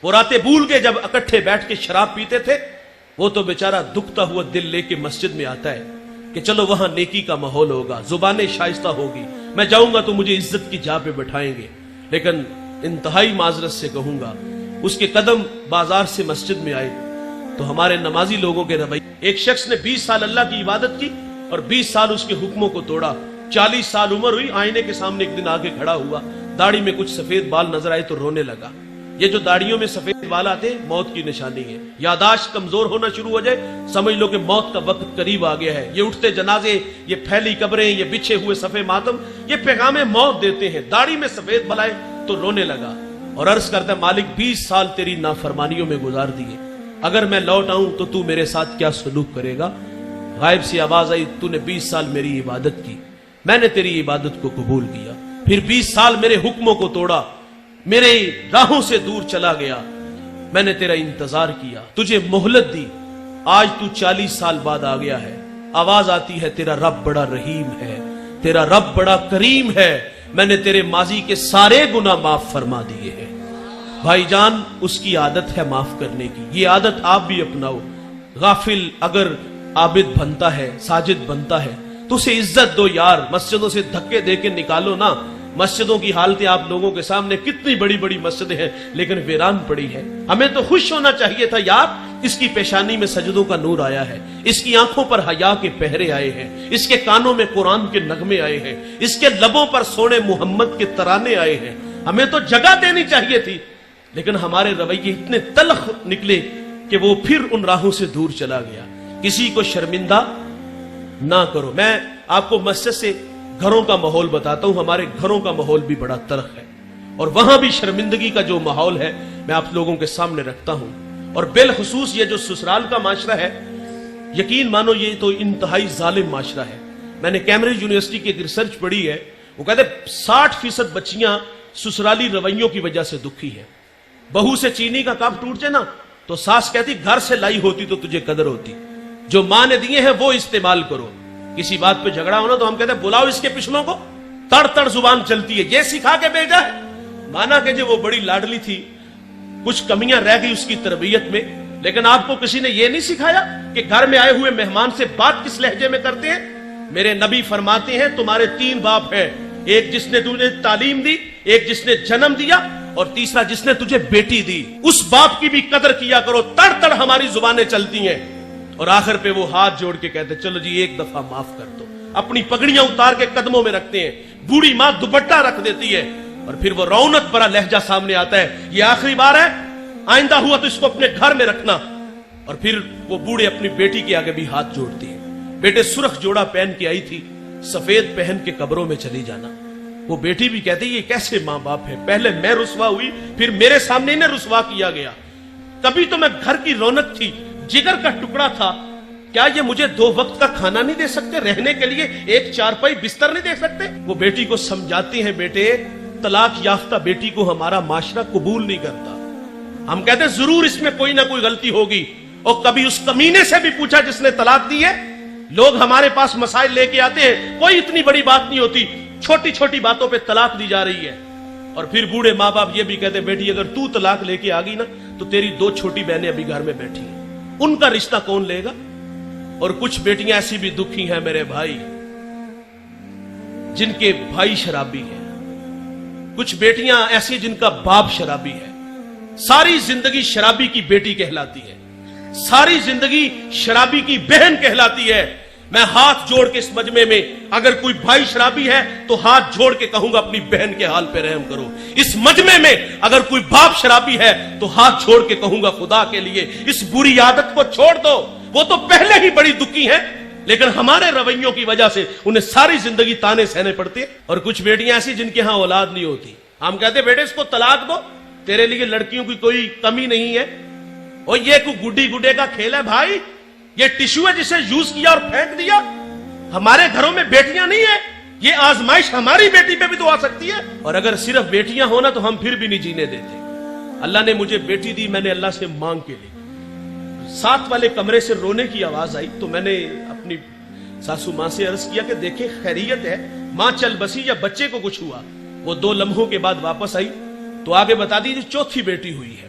وہ راتیں بھول کے جب اکٹھے بیٹھ کے شراب پیتے تھے، وہ تو بیچارہ دکھتا ہوا دل لے کے مسجد میں آتا ہے کہ چلو وہاں نیکی کا ماحول ہوگا، زبانیں شائستہ ہوگی، میں جاؤں گا تو مجھے عزت کی جا پہ بٹھائیں گے. لیکن انتہائی معذرت سے کہوں گا، اس کے قدم بازار سے مسجد میں آئے تو ہمارے نمازی لوگوں کے رویے. ایک شخص نے 20 سال اللہ کی عبادت کی اور 20 سال اس کے حکموں کو توڑا. 40 سال عمر ہوئی، آئینے کے سامنے ایک دن آگے کھڑا ہوا، داڑھی میں کچھ سفید بال نظر آئے تو رونے لگا. یہ جو داڑھیوں میں سفید بال آتے موت کی نشانی ہے. یاداشت کمزور ہونا شروع ہو جائے سمجھ لو کہ موت کا وقت قریب آ گیا ہے. یہ اٹھتے جنازے، یہ پھیلی قبریں، یہ بچھے ہوئے صفے ماتم، یہ پیغام موت دیتے ہیں. داڑھی میں سفید بال آئے تو رونے لگا اور عرض کرتا ہے مالک 20 سال تیری نافرمانیوں میں گزار دیے، اگر میں لوٹ آؤں تو تو میرے ساتھ کیا سلوک کرے گا؟ غائب سی آواز آئی، تو نے 20 سال میری عبادت کی، میں نے تیری عبادت کو قبول کیا، پھر 20 سال میرے حکموں کو توڑا، میرے راہوں سے دور چلا گیا، میں نے تیرا انتظار کیا، تجھے مہلت دی، آج تو 40 سال بعد آ گیا ہے. آواز آتی ہے تیرا رب بڑا رحیم ہے، تیرا رب بڑا کریم ہے، میں نے تیرے ماضی کے سارے گناہ معاف فرما دیے ہیں. بھائی جان، اس کی عادت ہے معاف کرنے کی. یہ عادت آپ بھی اپناؤ. غافل اگر عابد بنتا ہے، ساجد بنتا ہے تو اسے عزت دو یار. مسجدوں سے دھکے دے کے نکالو نا. مسجدوں کی حالتیں آپ لوگوں کے سامنے، کتنی بڑی بڑی مسجدیں ہیں لیکن ویران پڑی ہے. ہمیں تو خوش ہونا چاہیے تھا یار، اس کی پیشانی میں سجدوں کا نور آیا ہے، اس کی آنکھوں پر حیا کے پہرے آئے ہیں، اس کے کانوں میں قرآن کے نغمے آئے ہیں، اس کے لبوں پر سونے محمد کے ترانے آئے ہیں. ہمیں تو جگہ دینی چاہیے تھی، لیکن ہمارے رویے اتنے تلخ نکلے کہ وہ پھر ان راہوں سے دور چلا گیا. کسی کو شرمندہ نہ کرو. میں آپ کو مسجد سے گھروں کا ماحول بتاتا ہوں. ہمارے گھروں کا ماحول بھی بڑا تلخ ہے اور وہاں بھی شرمندگی کا جو ماحول ہے میں آپ لوگوں کے سامنے رکھتا ہوں. اور بالخصوص یہ جو سسرال کا معاشرہ ہے، یقین مانو یہ تو انتہائی ظالم معاشرہ ہے. میں نے کیمبرج یونیورسٹی کی ایک ریسرچ پڑھی ہے، وہ کہتے 60% بچیاں سسرالی رویوں کی وجہ سے دکھی ہیں. بہو سے چینی کا کپ ٹوٹ جائے نا تو ساس کہتی گھر سے لائی ہوتی تو تجھے قدر ہوتی، جو ماں نے دیے ہیں وہ استعمال کرو. کسی بات پہ جھگڑا ہونا تو ہم کہتے ہیں بلاؤ اس کے پچھلوں کو، تڑ تڑ زبان چلتی ہے، یہ سکھا کے بھیجا ہے. مانا کہ جو وہ بڑی لاڈلی تھی، کچھ کمیاں رہ گئی اس کی تربیت میں، لیکن آپ کو کسی نے یہ نہیں سکھایا کہ گھر میں آئے ہوئے مہمان سے بات کس لہجے میں کرتے ہیں. میرے نبی فرماتے ہیں تمہارے 3 باپ ہیں، ایک جس نے تجھے تعلیم دی، ایک جس نے جنم دیا، اور تیسرا جس نے تجھے بیٹی دی. اس باپ کی بھی قدر کیا کرو. تڑ تڑ ہماری زبانیں چلتی ہیں اور آخر پہ وہ ہاتھ جوڑ کے کہتے چلو جی ایک دفعہ معاف کر دو. اپنی پگڑیاں اتار کے قدموں میں رکھتے ہیں. بوڑھی ماں دوپٹہ رکھ دیتی ہے اور پھر وہ رونق بڑا لہجہ سامنے آتا ہے، یہ آخری بار ہے، آئندہ ہوا تو اس کو اپنے گھر میں رکھنا. اور پھر وہ بوڑھے اپنی بیٹی کے آگے بھی ہاتھ جوڑتے ہیں. بیٹے سرخ جوڑا پہن کے آئی تھی، سفید پہن کے قبروں میں چلی جانا. وہ بیٹی بھی کہتی یہ کیسے ماں باپ ہے، پہلے میں رسوا ہوئی پھر میرے سامنے انہیں رسوا کیا گیا. کبھی تو میں گھر کی رونق تھی، جگر کا ٹکڑا تھا، کیا یہ مجھے 2 وقت کا کھانا نہیں دے سکتے، رہنے کے لیے ایک چارپائی بستر نہیں دے سکتے؟ وہ بیٹی کو سمجھاتے ہیں بیٹے طلاق یافتہ بیٹی کو ہمارا معاشرہ قبول نہیں کرتا. ہم کہتے ہیں ضرور اس میں کوئی نہ کوئی غلطی ہوگی. اور کبھی اس کمینے سے بھی پوچھا جس نے طلاق دی ہے؟ لوگ ہمارے پاس مسائل لے کے آتے ہیں، کوئی اتنی بڑی بات نہیں ہوتی، چھوٹی چھوٹی باتوں پہ طلاق دی جا رہی ہے. اور پھر بوڑھے ماں باپ یہ بھی کہتے ہیں بیٹی اگر تو طلاق لے کے آ گئی نا تو تیری 2 چھوٹی بہنیں ابھی گھر میں بیٹھی ہیں، ان کا رشتہ کون لے گا؟ اور کچھ بیٹیاں ایسی بھی دکھی ہیں میرے بھائی جن کے بھائی شرابی ہیں، کچھ بیٹیاں ایسی جن کا باپ شرابی ہے. ساری زندگی شرابی کی بیٹی کہلاتی ہے، ساری زندگی شرابی کی بہن کہلاتی ہے. میں ہاتھ جوڑ کے اس مجمع میں اگر کوئی بھائی شرابی ہے تو ہاتھ جوڑ کے کہوں گا اپنی بہن کے حال پہ رحم کرو. اس مجمع میں اگر کوئی باپ شرابی ہے تو ہاتھ چھوڑ کے کہوں گا خدا کے لیے اس بری عادت کو چھوڑ دو. وہ تو پہلے ہی بڑی دکھی ہیں لیکن ہمارے رویوں کی وجہ سے انہیں ساری زندگی تانے سہنے پڑتے. اور کچھ بیٹیاں ایسی جن کے ہاں اولاد نہیں ہوتی، ہم کہتے بیٹے اس کو طلاق دو، تیرے لیے لڑکیوں کی کوئی کمی نہیں ہے. اور یہ کوئی گڈی گڈے کا کھیل ہے بھائی، یہ ٹشو ہے جسے یوز کیا اور پھینک دیا. ہمارے گھروں میں بیٹیاں نہیں ہیں، یہ آزمائش ہماری بیٹی پہ بھی تو آ سکتی ہے. اور اگر صرف بیٹیاں ہونا تو ہم پھر بھی نہیں جینے دیتے. اللہ نے مجھے بیٹی دی، میں نے اللہ سے مانگ کے لی. ساتھ والے کمرے سے رونے کی آواز آئی تو میں نے اپنی ساسو ماں سے عرض کیا کہ دیکھیں خیریت ہے، ماں چل بسی یا بچے کو کچھ ہوا. وہ 2 لمحوں کے بعد واپس آئی تو آگے بتا دی 4تھی بیٹی ہوئی ہے.